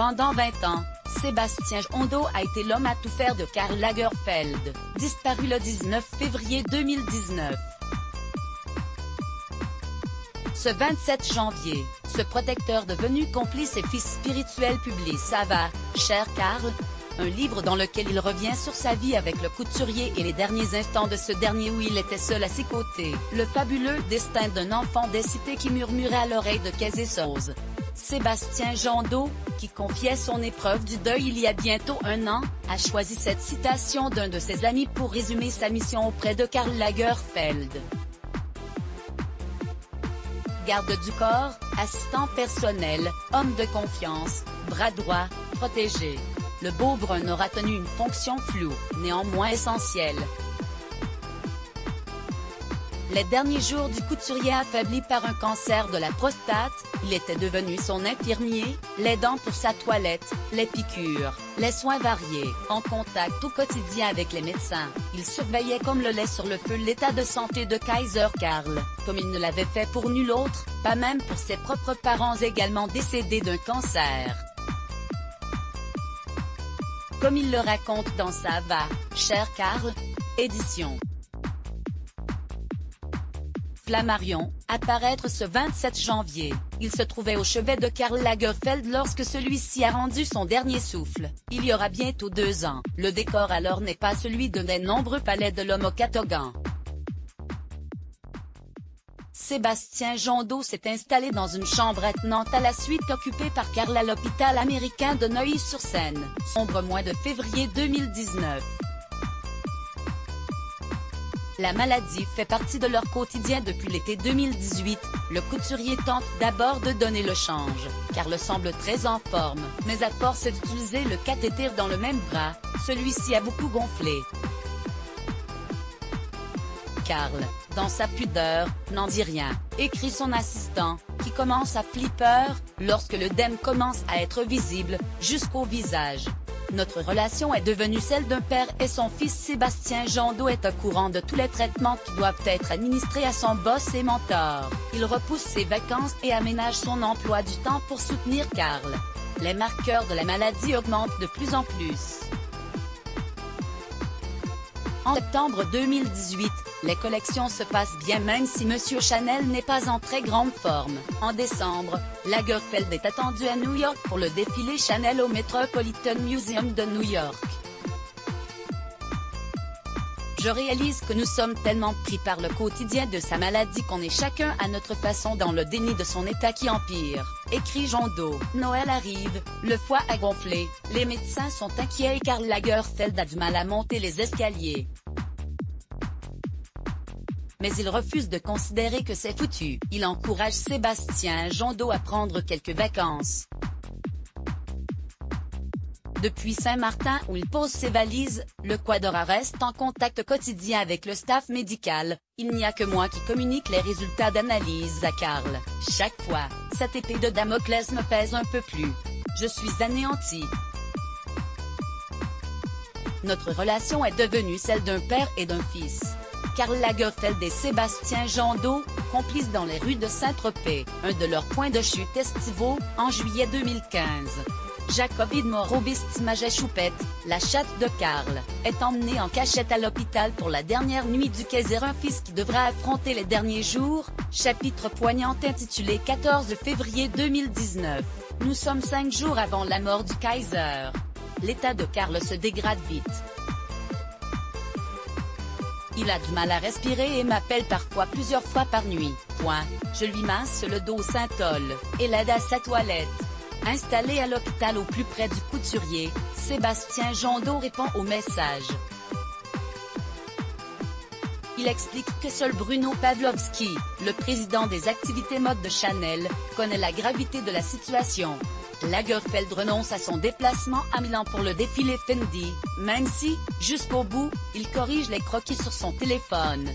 Pendant 20 ans, Sébastien Jondot a été l'homme à tout faire de Karl Lagerfeld, disparu le 19 février 2019. Ce 27 janvier, ce protecteur devenu complice et fils spirituel publie Ça va, cher Karl, un livre dans lequel il revient sur sa vie avec le couturier et les derniers instants de ce dernier où il était seul à ses côtés. Le fabuleux destin d'un enfant des cités qui murmurait à l'oreille de Kézé-Soze. Sébastien Jondot, qui confiait son épreuve du deuil il y a bientôt 1 an, a choisi cette citation d'un de ses amis pour résumer sa mission auprès de Karl Lagerfeld. Garde du corps, assistant personnel, homme de confiance, bras droit, protégé. Le beau brun aura tenu une fonction floue, néanmoins essentielle. Les derniers jours du couturier affaibli par un cancer de la prostate, il était devenu son infirmier, l'aidant pour sa toilette, les piqûres, les soins variés. En contact au quotidien avec les médecins, il surveillait comme le lait sur le feu l'état de santé de Kaiser Karl, comme il ne l'avait fait pour nul autre, pas même pour ses propres parents également décédés d'un cancer. Comme il le raconte dans Ça va, cher Karl, édition Flammarion, à paraître ce 27 janvier, il se trouvait au chevet de Karl Lagerfeld lorsque celui-ci a rendu son dernier souffle, il y aura bientôt 2 ans. Le décor alors n'est pas celui d'un des nombreux palais de l'homme au catogan. Sébastien Jondot s'est installé dans une chambre attenante à la suite occupée par Karl à l'hôpital américain de Neuilly-sur-Seine, sombre mois de février 2019. La maladie fait partie de leur quotidien depuis l'été 2018, le couturier tente d'abord de donner le change, Karl semble très en forme, mais à force d'utiliser le cathéter dans le même bras, celui-ci a beaucoup gonflé. Karl, dans sa pudeur, n'en dit rien, écrit son assistant, qui commence à flipper, lorsque l'œdème commence à être visible, jusqu'au visage. Notre relation est devenue celle d'un père et son fils. Sébastien Jondot est au courant de tous les traitements qui doivent être administrés à son boss et mentor. Il repousse ses vacances et aménage son emploi du temps pour soutenir Karl. Les marqueurs de la maladie augmentent de plus en plus. En septembre 2018, les collections se passent bien même si Monsieur Chanel n'est pas en très grande forme. En décembre, Lagerfeld est attendu à New York pour le défilé Chanel au Metropolitan Museum de New York. Je réalise que nous sommes tellement pris par le quotidien de sa maladie qu'on est chacun à notre façon dans le déni de son état qui empire, écrit Jondot. Noël arrive, le foie a gonflé, les médecins sont inquiets et Karl Lagerfeld a du mal à monter les escaliers. Mais il refuse de considérer que c'est foutu. Il encourage Sébastien Jondot à prendre quelques vacances. Depuis Saint-Martin où il pose ses valises, le Quadra reste en contact quotidien avec le staff médical. Il n'y a que moi qui communique les résultats d'analyse à Karl. Chaque fois, cette épée de Damoclès me pèse un peu plus. Je suis anéanti. Notre relation est devenue celle d'un père et d'un fils. Karl Lagerfeld et Sébastien Jondot, complices dans les rues de Saint-Tropez, un de leurs points de chute estivaux, en juillet 2015. Jacobine Moreau-Bistimaget-Choupette, la chatte de Karl, est emmenée en cachette à l'hôpital pour la dernière nuit du Kaiser, un fils qui devra affronter les derniers jours. Chapitre poignant intitulé 14 février 2019. Nous sommes 5 jours avant la mort du Kaiser. L'état de Karl se dégrade vite. Il a du mal à respirer et m'appelle parfois plusieurs fois par nuit. Je lui masse le dos au Saint-Ol, et l'aide à sa toilette. Installé à l'hôpital au plus près du couturier, Sébastien Jondot répond au message. Il explique que seul Bruno Pavlovski, le président des activités mode de Chanel, connaît la gravité de la situation. Lagerfeld renonce à son déplacement à Milan pour le défilé Fendi, même si, jusqu'au bout, il corrige les croquis sur son téléphone.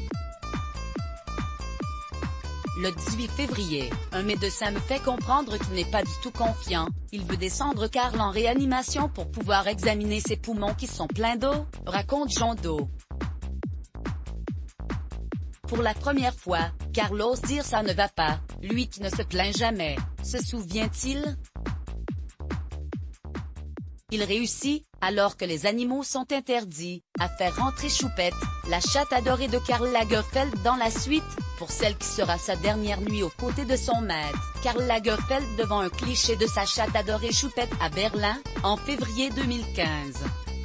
Le 18 février, un médecin me fait comprendre qu'il n'est pas du tout confiant, il veut descendre Karl en réanimation pour pouvoir examiner ses poumons qui sont pleins d'eau, raconte Jondot. Pour la première fois, Karl ose dire ça ne va pas, lui qui ne se plaint jamais, se souvient-il? Il réussit, alors que les animaux sont interdits, à faire rentrer Choupette, la chatte adorée de Karl Lagerfeld dans la suite, pour celle qui sera sa dernière nuit aux côtés de son maître. Karl Lagerfeld devant un cliché de sa chatte adorée Choupette à Berlin, en février 2015.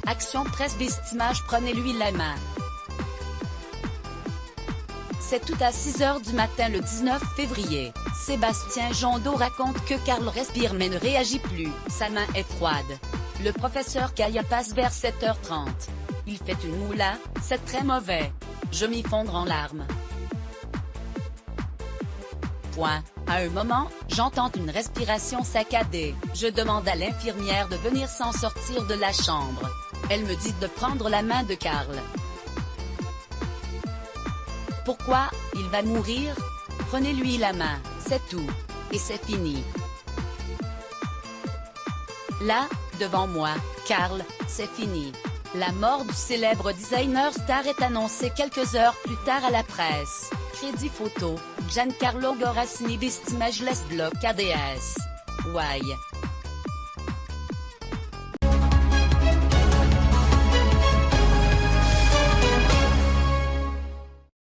Action Presse Vestimage, prenez-lui la main. C'est tout à 6h du matin le 19 février. Sébastien Jondot raconte que Karl respire mais ne réagit plus, sa main est froide. Le professeur Kaya passe vers 7h30. Il fait une moula, c'est très mauvais. Je m'y fondre en larmes. Point. À un moment, j'entends une respiration saccadée. Je demande à l'infirmière de venir s'en sortir de la chambre. Elle me dit de prendre la main de Karl. Pourquoi? Il va mourir? Prenez-lui la main, c'est tout. Et c'est fini. Là, devant moi, Karl, c'est fini. La mort du célèbre designer star est annoncée quelques heures plus tard à la presse. Crédit photo, Giancarlo Gorassini Vestimage Les Blocs ADS. Why?